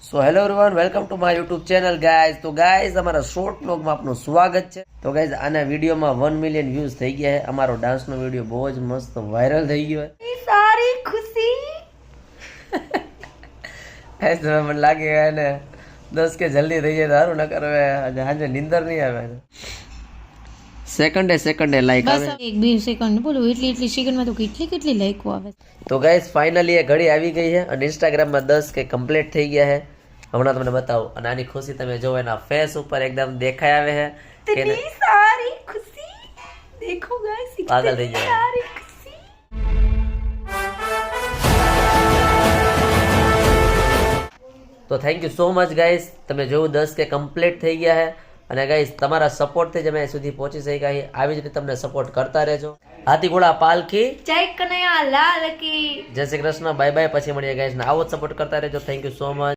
So hello everyone, welcome to my YouTube channel guys. તો guys અમારા short બ્લોગમાં આપનું સ્વાગત છે. તો ગાઈઝ આના વિડીયોમાં 1 મિલિયન વ્યૂઝ થઈ ગયા છે. અમારો ડાન્સનો વિડીયો બહુ જ મસ્ત વાયરલ થઈ ગયો છે. સારી ખુશી ગાઈઝ મને લાગે એને 10 કે જલ્દી થઈ જાય સારું, ન કરે આજે નીંદર નહીં આવે. સેકન્ડે લાઈક આવે. બસ 1-2 સેકન્ડ બોલો, એટલી સેકન્ડમાં તો કેટલી લાઈકો આવે. તો ગાઈઝ ફાઇનલી એ ઘડી આવી ગઈ છે અને ઇન્સ્ટાગ્રામમાં 10 કે કમ્પ્લીટ થઈ ગયા છે. હમણાં તમને બતાવું. અને આની ખુશી તમે જો એના ફેસ ઉપર એકદમ દેખાઈ આવે છે. इतनी सारी खुशी देखो गाइस, પાગલ થઈ જાય. सारी खुशी. તો thank you so much guys. તમે જોયું 10 કે કમ્પ્લીટ થઈ ગયા છે. અને ગાઈઝ તમારા સપોર્ટથી જ અમે સુધી પહોંચી શક્યા છીએ. આવી જ રીતે તમને સપોર્ટ કરતા રહેજો. હાથીઘોડા પાલખી જય કનૈયા લાલ કી. જય શ્રી કૃષ્ણ. Bye bye. પછી મળીએ ગાઈઝ ને આવો જ સપોર્ટ કરતા રહેજો. Thank you so much.